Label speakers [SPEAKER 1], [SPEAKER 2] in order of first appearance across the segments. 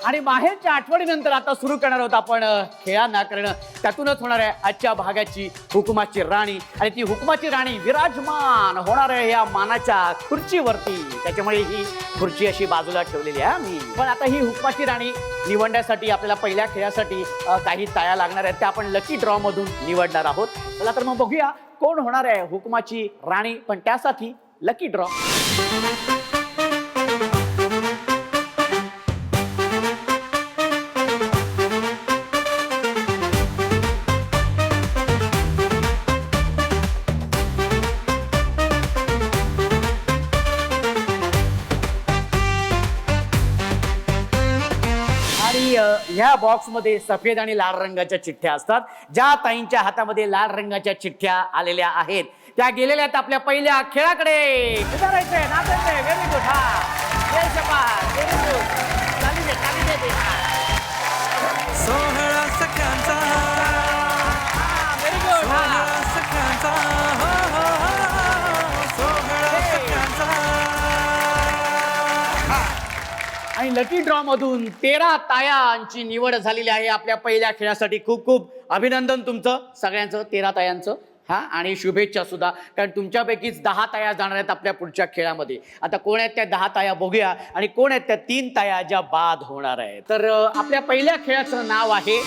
[SPEAKER 1] आणि माहेरच्या आठवणीनंतर आता सुरू करणार आहोत आपण खेळांना, कारण त्यातूनच होणार आहे आजच्या भागाची हुकुमाची राणी. आणि ती हुकुमाची राणी विराजमान होणार आहे या मानाच्या खुर्चीवरती. त्याच्यामुळे ही खुर्ची अशी बाजूला ठेवलेली आहे मी. पण आता ही हुकुमाची राणी निवडण्यासाठी आपल्याला पहिल्या खेळासाठी काही ताया लागणार आहेत, त्या आपण लकी ड्रॉ मधून निवडणार आहोत. चला तर मग बघूया कोण होणार आहे हुकुमाची राणी. पण त्यासाठी लकी ड्रॉ. ह्या बॉक्स मध्ये सफेद आणि लाल रंगाच्या चिठ्ठ्या असतात. ज्या ताईंच्या हातामध्ये लाल रंगाच्या चिठ्ठ्या आलेल्या आहेत त्या गेलेल्या आहेत आपल्या पहिल्या खेळाकडे. Very good.
[SPEAKER 2] सोहळा सख्यांचा,
[SPEAKER 1] व्हेरी गुड.
[SPEAKER 2] सोहळा सख्यांचा, हो हो हो, सोहळा सख्यांचा.
[SPEAKER 1] आणि लकी ड्रॉ मधून 13 तायांची निवड झालेली आहे आपल्या पहिल्या खेळासाठी. खूप खूप अभिनंदन तुमचं सगळ्यांचं, 13 तायांचं. हा, आणि शुभेच्छा सुद्धा, कारण तुमच्यापैकीच 10 ताया जाणार आहेत आपल्या पुढच्या खेळामध्ये. आता कोण आहेत त्या 10 ताया बघूया, आणि कोण आहेत त्या 3 ताया ज्या बाद होणार आहेत. तर आपल्या पहिल्या खेळाचं नाव आहे,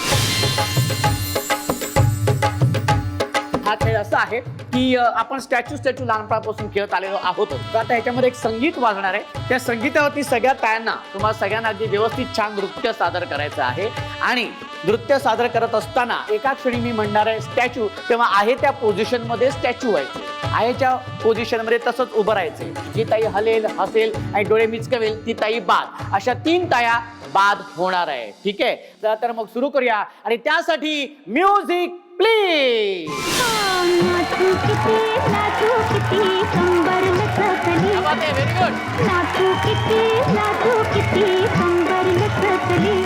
[SPEAKER 1] हा खेळ असा आहे की आपण स्टॅच्यू लहानपणापासून खेळत आलेलो आहोत. तर आता ह्याच्यामध्ये एक संगीत वाजणार आहे. त्या संगीतावरती सगळ्या तायांना, तुम्हाला सगळ्यांना अगदी व्यवस्थित छान नृत्य सादर करायचं आहे. आणि नृत्य सादर करत असताना एका क्षणी मी म्हणणार आहे स्टॅच्यू, तेव्हा आहे त्या पोझिशन मध्ये स्टॅच्यू व्हायचे. आहेच्या पोझिशन मध्ये तसंच उभं राहायचे. जी ताई हलेल, हसेल आणि डोळे मिचकवेल ती ताई बाद. अशा 3 ताया बाद होणार आहे. ठीक आहे, तर मग सुरू करूया. आणि त्यासाठी म्युझिक प्लीज.
[SPEAKER 3] नाचू किती कंबर लचकली,
[SPEAKER 1] व्हेरी गुड.
[SPEAKER 3] नाचू किती कंबर लचकली,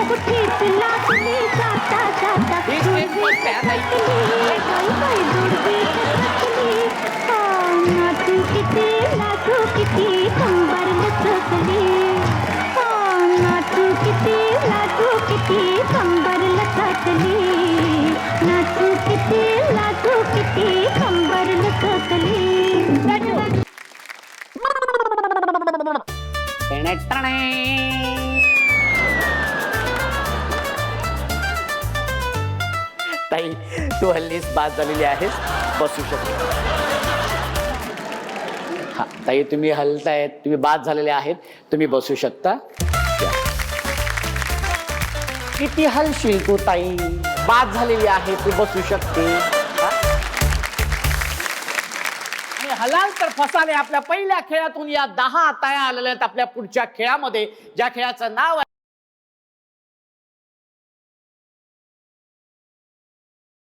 [SPEAKER 3] कुठेच लाचली जाता जाता
[SPEAKER 1] ही स्टेप मस्त आहे, ताई.
[SPEAKER 3] बाई दुर्बी लचकली. नाचू किती कंबर लचकली, नाचू किती कंबर लचकली, नाचू किती कंबर लचकली.
[SPEAKER 1] ताई, तू हल्लीच बाद झालेली आहेस, बसू शकतो. हा ताई, तुम्ही हलतायत, तुम्ही बाद झालेले आहेत, तुम्ही बसू शकता. किती हलशील तू ताई, बाद झालेली आहे, तू बसू शकते. आणि हलाल तर फसाले. आपल्या पहिल्या खेळातून या 10 ताया आलेल्या आहेत आपल्या पुढच्या खेळामध्ये, ज्या खेळाचं नाव आहे